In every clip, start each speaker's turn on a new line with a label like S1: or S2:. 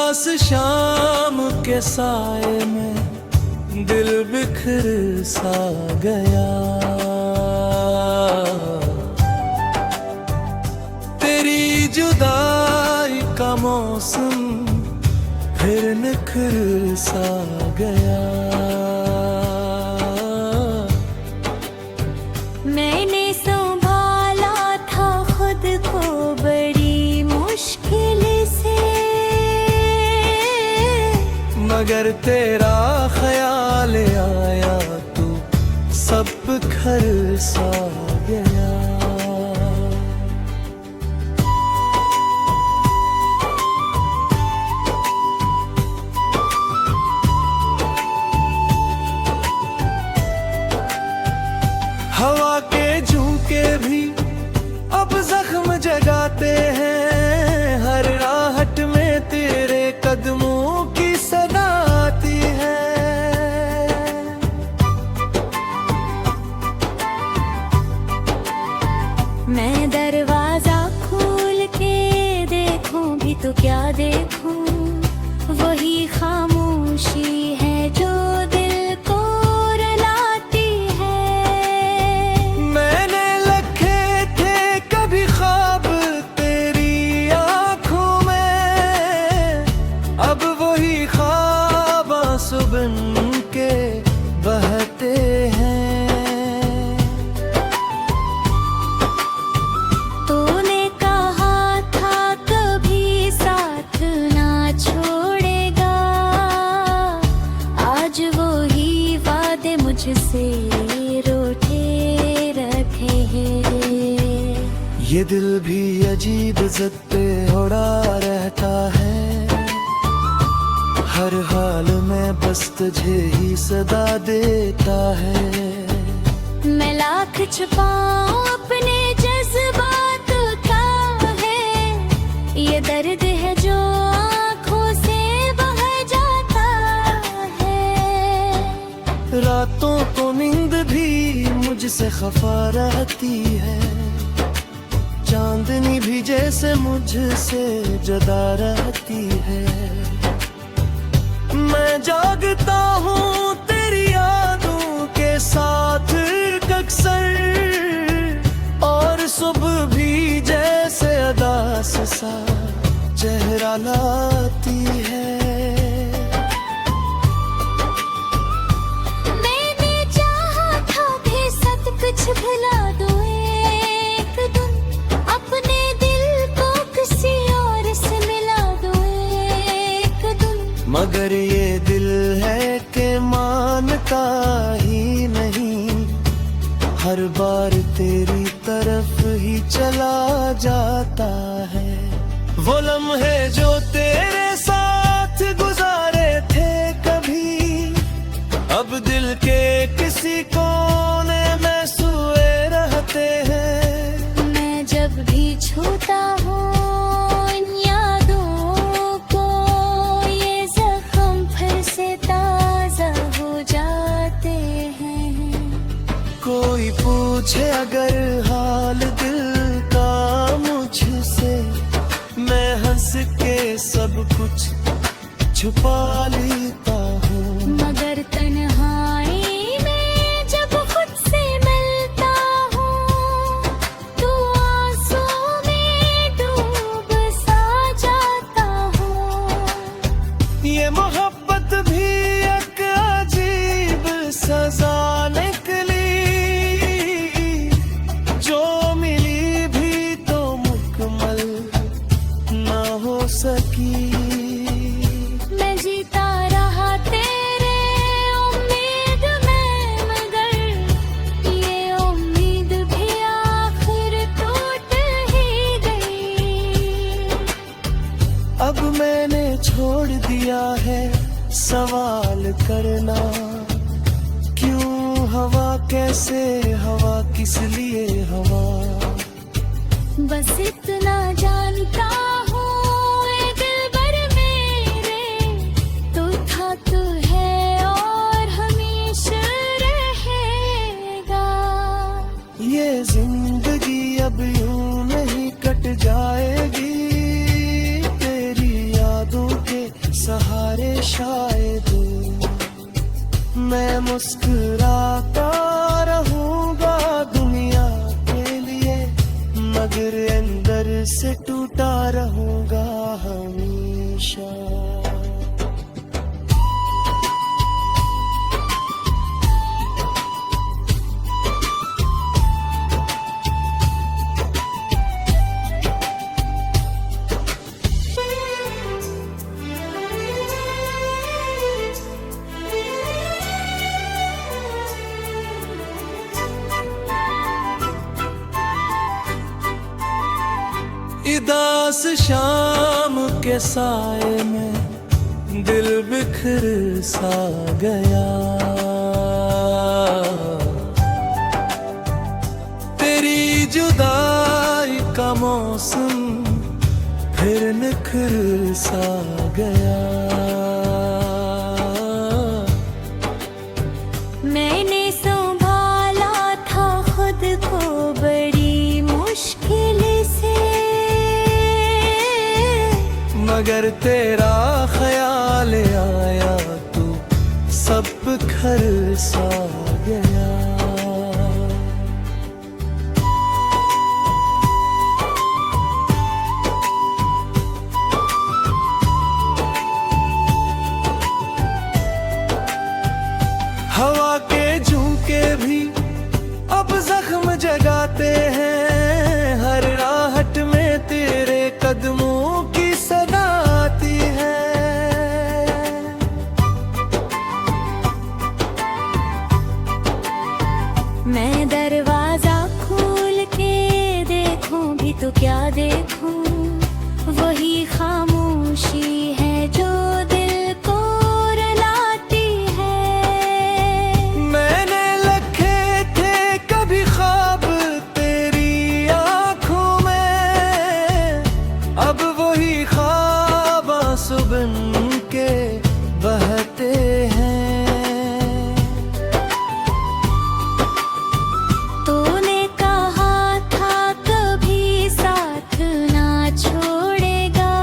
S1: उदास शाम के साए में दिल बिखर सा गया। तेरी जुदाई का मौसम फिर निखर सा गया।
S2: मैंने संभाला था खुद को बड़ी मुश्किल से,
S1: मगर तेरा ख्याल आया तो सब बिखर सा गया। हवा के झोंके भी अब जख्म जगाते हैं, हर राहत में तेरे कदमों की सदा आती है।
S2: मैं दरवाजा खोल के देखूं भी तो क्या देखूं, वही खामोशी है जो दिल को रुलाती है।
S1: मैंने रखे थे कभी ख्वाब तेरी आंखों में, अब वही ख्वाब आंसू बन के बहते हैं।
S2: तूने कहा था कभी साथ ना छोड़ेगा, आज वही वादे मुझसे रूठे रखे हैं।
S1: ये दिल भी अजीब ज़द पे उड़ा रहता है, हर हाल में बस तुझे ही सदा देता है।
S2: मैं लाख छुपाऊं अपने जज्बात का है, ये दर्द है जो आँखों से बह जाता है।
S1: रातों को नींद भी मुझसे खफा रहती है, चांदनी भी जैसे मुझसे जुदा रहती है। मैं जागता हूँ तेरी यादों के साथ अक्सर, और सुबह भी जैसे अदास सा चेहरा लाती है।
S2: मैंने चाहा था भी सब कुछ भुला दूं एक दिन, अपने दिल को किसी और से मिला दूं एक दिन।
S1: मगर ये दिल है कि मानता ही नहीं, हर बार तेरी तरफ ही चला जाता है। वो लम्हे जो तेरे साथ गुजारे थे कभी, अब दिल के किसी कोने में सोए रहते हैं।
S2: मैं जब भी छूता हूँ इन यादों को, ये जख्म फिर से ताजा हो जाते हैं।
S1: कोई पूछे अगर हाल दिल का मुझसे, मैं हंस के सब कुछ छुपा लेता हूँ।
S2: मगर तन्हाई में जब खुद से मिलता हूँ, तो आंसू में डूब सा जाता हूँ।
S1: ये मोहब्बत भी एक अजीब सजा निकली, जो मिली भी तो मुकम्मल ना हो सकी।
S2: मैं जीता रहा तेरे उम्मीद में, मगर ये उम्मीद भी आखिर टूट ही गई।
S1: अब मैंने छोड़ दिया है सवाल करना, क्यों हवा, कैसे हवा, किस लिए हवा।
S2: बस इतना जानता हूँ ए दिलबर मेरे, तू था तू है और हमेशा रहेगा।
S1: ये जिंदगी अब यूं नहीं कट जाएगी, तेरी यादों के पुकारे शायद मैं मुस्कुराता रहूंगा दुनिया के लिए, मगर अंदर से टूटा रहूंगा हमेशा। इदास शाम के साए में दिल बिखर सा गया, तेरी जुदाई का मौसम फिर निखर सा गया।
S2: मैंने संभाला था खुद को बड़ी मुश्किल से,
S1: मगर तेरा ख्याल आया तो सब बिखर सा गया। हवा के झोंके भी अब जख्म जगाते हैं, हर राहत में तेरे कदमों की सदा आती है।
S2: मैं दरवाजा खोल के देखूं भी तो क्या देखूं, वही खामोशी है जो दिल को रुलाती है।
S1: मैंने रखे थे कभी ख्वाब तेरी आंखों में, अब वही ख्वाब आंसू बन के बहते हैं।
S2: तूने कहा था कभी साथ ना छोड़ेगा,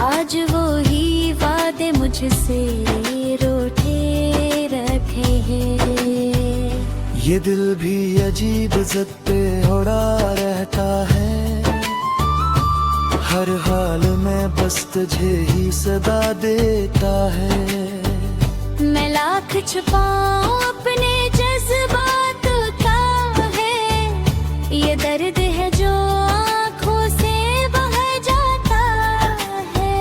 S2: आज वही वादे मुझसे रूठे रखे हैं।
S1: ये दिल भी अजीब ज़द पे उड़ा रहता है, हर हाल में बस तुझे ही सदा देता है।
S2: मैं लाख छुपाऊं अपने जज्बात का है, ये दर्द है जो आँखों से बह जाता है।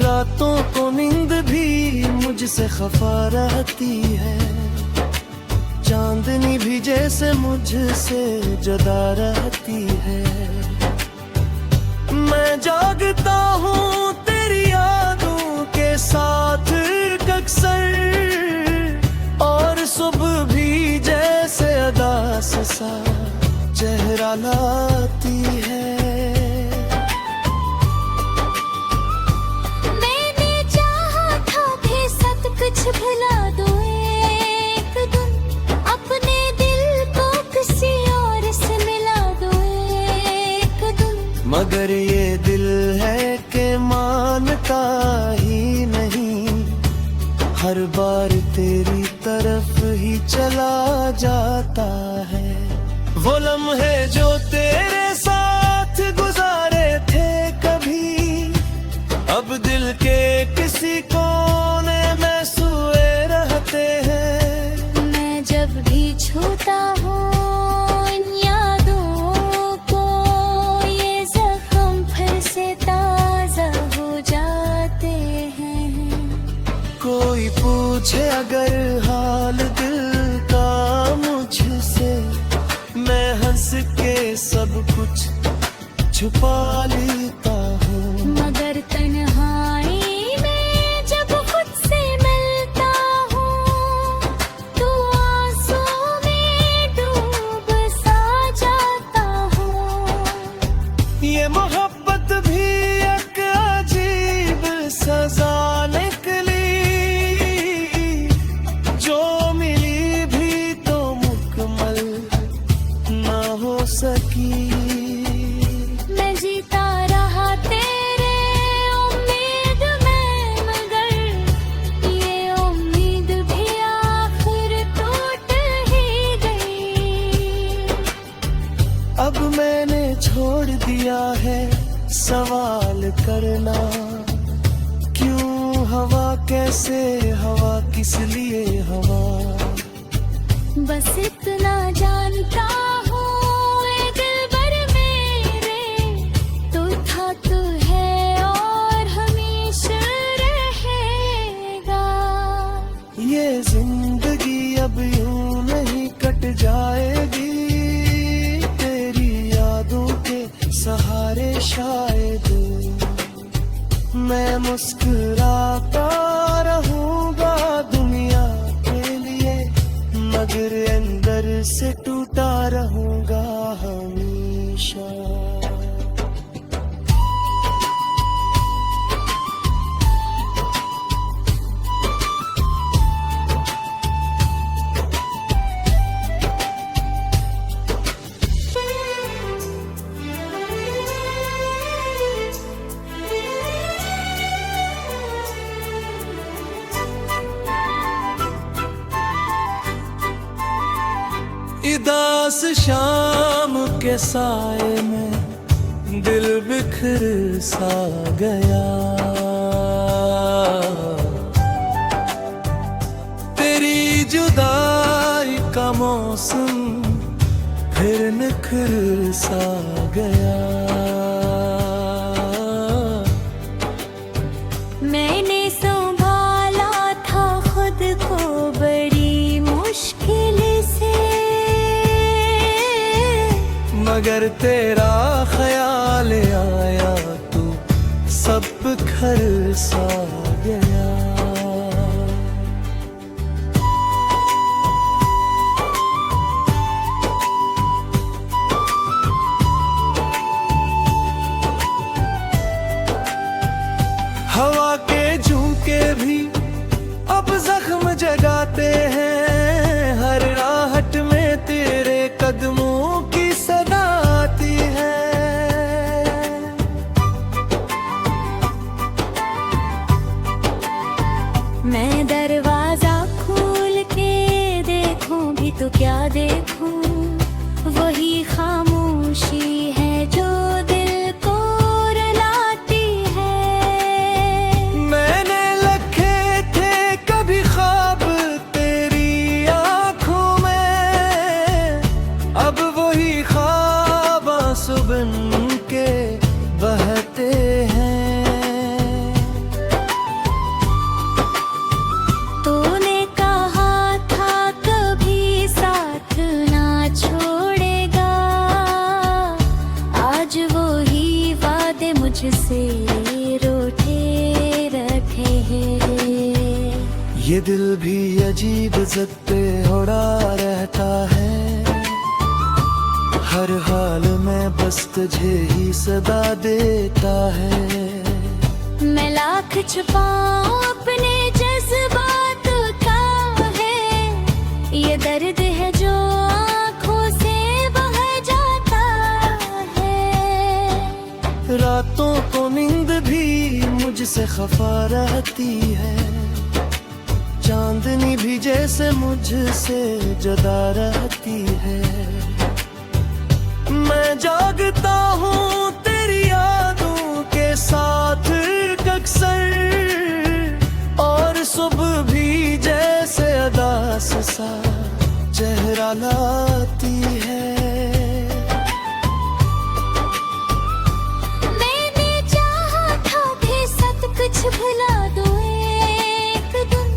S1: रातों को नींद भी मुझसे खफा रहती है, चांदनी भी जैसे मुझसे जुदा रहती है। मैं जागता हूँ तेरी यादों के साथ अक्सर, और सुबह भी जैसे अदास सा चेहरा लाती है।
S2: मैंने चाहा था कि सब कुछ भुला दूं एक दिन, अपने दिल को किसी और से मिला दूं एक दिन,
S1: मगर ये दिल है कि मानता ही नहीं, हर बार तेरी तरफ ही चला जाता है। वो लम्हे जो तेरे साथ गुजारे थे कभी, अब दिल के किसी कोने में सोए रहते हैं।
S2: मैं जब भी छूता हूँ इन यादों को, ये जख्म फिर से ताजा हो जाते हैं।
S1: कोई पूछे अगर हाल दिल का मुझसे, मैं हंस के सब कुछ छुपा लेता हूँ।
S2: मगर तन्हाई में जब खुद से मिलता हूँ, तो आंसू में डूब सा जाता हूँ।
S1: ये मोहब्बत भी एक अजीब सजा निकली, जो मिली भी तो मुकम्मल ना हो सकी।
S2: मैं जीता
S1: से हवा किस लिए हवा।
S2: बस इतना जानता हूँ ए दिलबर मेरे, तू था तू है और हमेशा रहेगा।
S1: ये जिंदगी अब यूं नहीं कट जाएगी, तेरी यादों के सहारे शायद मैं मुस्कुराता रहूंगा दुनिया के लिए, मगर अंदर से टूटा रहूंगा हमेशा। इदास शाम के साए में दिल बिखर सा गया, तेरी जुदाई का मौसम फिर निखर सा गया।
S2: मैंने संभाला था खुद को बड़ी मुश्किल से,
S1: मगर तेरा ख्याल आया तो सब बिखर सा गया। हवा के झोंके भी अब जख्म जगाते हैं, हर राहत में तेरे कदमों की सदा आती है।
S2: मैं दरवाजा खोल के देखूं भी तो क्या देखूं, वही खामोशी है जो दिल को रुलाती है।
S1: मैंने रखे थे कभी ख्वाब तेरी आंखों में, अब वही ख्वाब आंसू बन के बहते हैं।
S2: तूने कहा था कभी साथ ना छोड़ेगा, आज वही वादे मुझसे रूठे रखे हैं।
S1: ये दिल भी अजीब ज़द पे उड़ा रहता है, हर हाल में बस तुझे ही सदा देता है।
S2: मैं लाख छुपाऊं अपने जज्बात का है, ये दर्द है जो आँखों से बह जाता है।
S1: रातों को नींद भी मुझसे खफा रहती है, चांदनी भी जैसे मुझसे जुदा रहती है। मैं जागता हूँ तेरी यादों के साथ अक्सर, और सुबह भी जैसे अदास सा चेहरा लाती है।
S2: मैंने चाहा था कि सब कुछ भुला दूं एक दिन,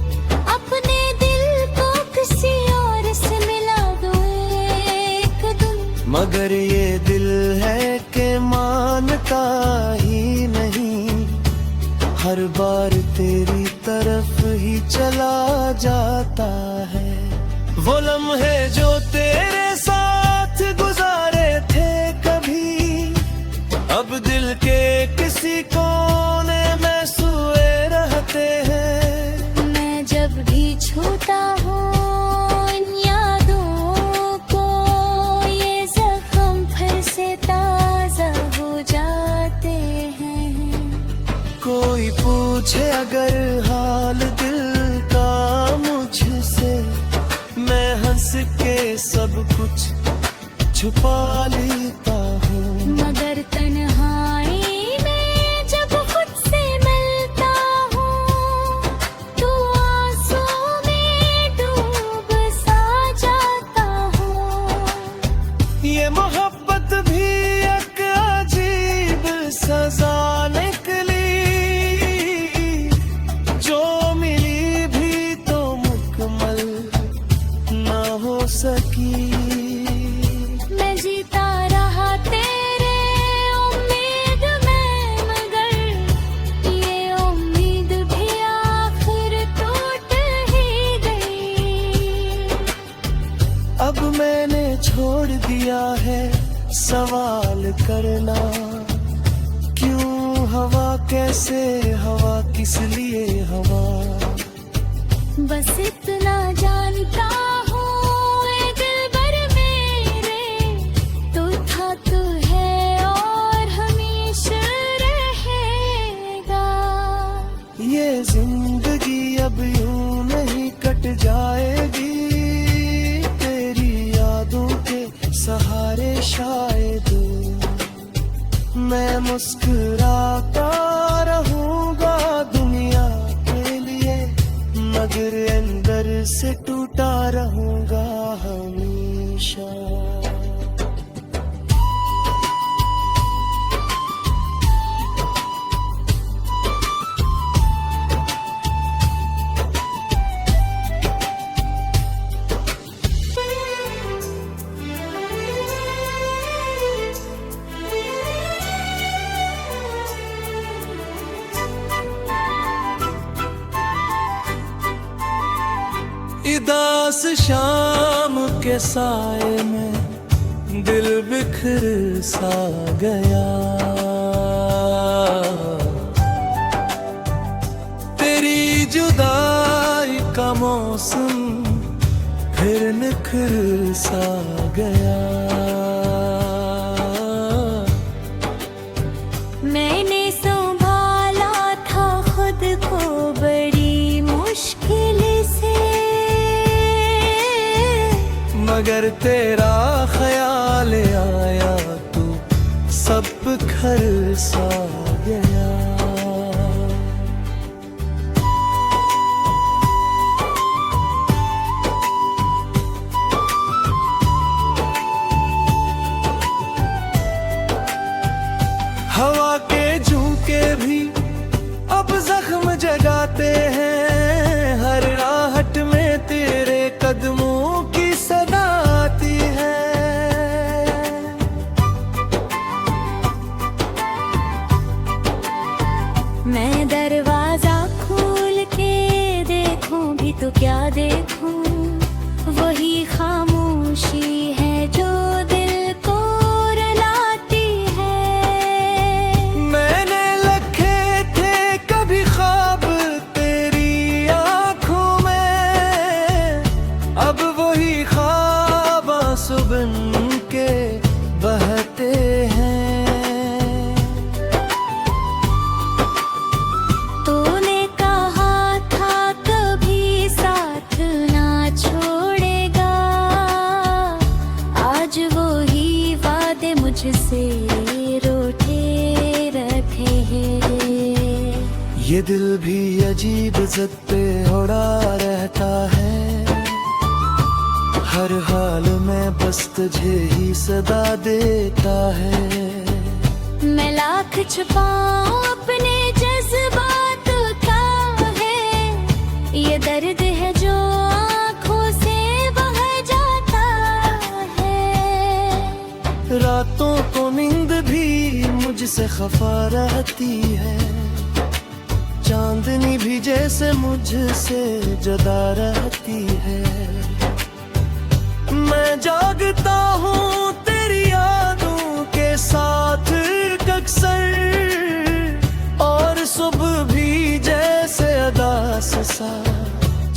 S2: अपने दिल को किसी और से मिला दूं एक दिन,
S1: मगर ये दिल है कि मानता ही नहीं, हर बार तेरी तरफ ही चला जाता है। वो लम्हे जो तेरे साथ गुजारे थे कभी, अब दिल के किसी कोने में सोए रहते हैं।
S2: मैं जब भी छूता हूँ इन यादों को, ये जख्म फिर से ताजा हो जाते हैं।
S1: कोई पूछे अगर हाल दिल का मुझसे, मैं हंस के सब कुछ छुपा लेता हूँ।
S2: मगर तन्हाई में जब खुद से मिलता हूँ, तो
S1: छोड़ दिया है सवाल करना। क्यों हवा, कैसे हवा, किस लिए हवा।
S2: बस इतना जानता हूँ ए दिलबर मेरे, तू था तू है और हमेशा रहेगा।
S1: ये जिंदगी अब यूं नहीं कट जाएगी, तेरी यादों के सहारे शायद मैं मुस्कुराता रहूंगा दुनिया के लिए, मगर अंदर से टूटा रहूंगा हमेशा। इदास शाम के साए में दिल बिखर सा गया, तेरी जुदाई का मौसम फिर निखर सा गया।
S2: मैंने संभाला था खुद को बड़ी मुश्किल से,
S1: मगर तेरा ख्याल आया तो सब बिखर सा गया। हवा के झोंके भी अब जख्म जगाते हैं, हर राहत में तेरे कदमों की सदा आती है।
S2: मैं दरवाजा खोल के देखूं भी तो क्या देखूं, वही खामोशी है जो दिल को रुलाती है।
S1: मैंने रखे थे कभी ख्वाब तेरी आंखों में, अब वही ख्वाब आंसू बन के बहते हैं।
S2: तूने कहा था कभी साथ ना छोड़ेगा, आज वही वादे मुझसे रूठे रखे हैं।
S1: ये दिल भी अजीब ज़द पे उड़ा रहता है, हर हाल में बस तुझे ही सदा देता है।
S2: मैं लाख छुपाऊं अपने जज्बात का है, ये दर्द है जो आँखों से बह जाता है।
S1: रातों को नींद भी मुझसे खफा रहती है, चांदनी भी जैसे मुझसे जुदा रहती है। मैं जागता हूँ तेरी यादों के साथ अक्सर, और सुबह भी जैसे अदास सा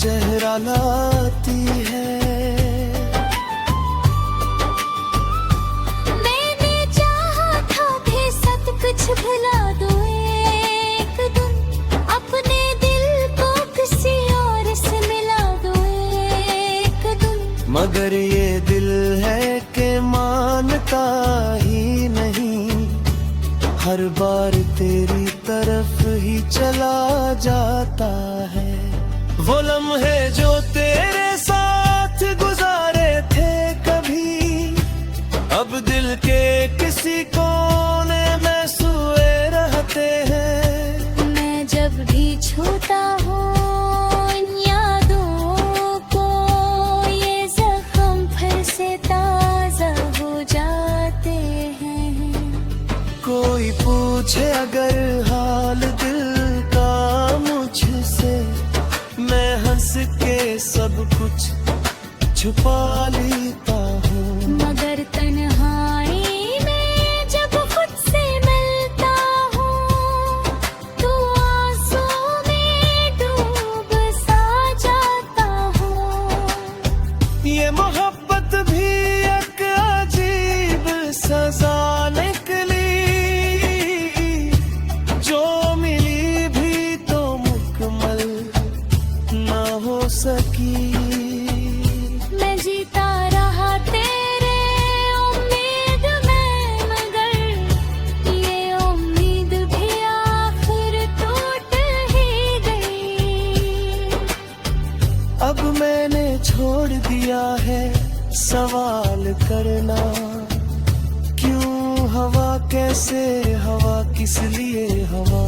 S1: चेहरा लाती है।
S2: मैंने चाहा था भी सब कुछ भुला दूं एक दिन, अपने दिल को किसी और से मिला दूं एक दिन,
S1: मगर ये दिल है कि मानता ही नहीं, हर बार तेरी तरफ ही चला जाता है। वो लम्हे जो तेरे साथ गुजारे थे कभी, अब दिल के किसी कोने में सोए रहते हैं।
S2: मैं जब भी छूता हूँ इन यादों को, ये जख्म फिर से ताजा हो जाते हैं।
S1: कोई पूछे अगर हाल दिल का मुझसे, मैं हंस के सब कुछ छुपा लेता हूँ,
S2: मगर
S1: छोड़ दिया है सवाल करना, क्यों हवा, कैसे हवा, किस लिए हवा।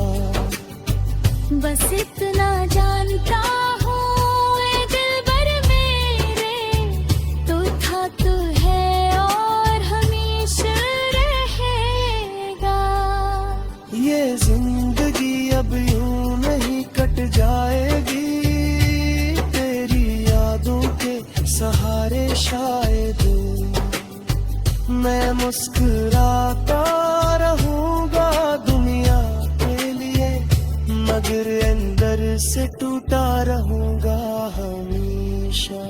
S2: बस इतना जानता हूँ ए दिलबर मेरे, तू था तू है और हमेशा रहेगा।
S1: ये जिंदगी अब यूं नहीं कट जाएगी, तेरी यादों के सहारे शायद मैं मुस्कुराता रहूंगा दुनिया के लिए, मगर अंदर से टूटा रहूंगा हमेशा।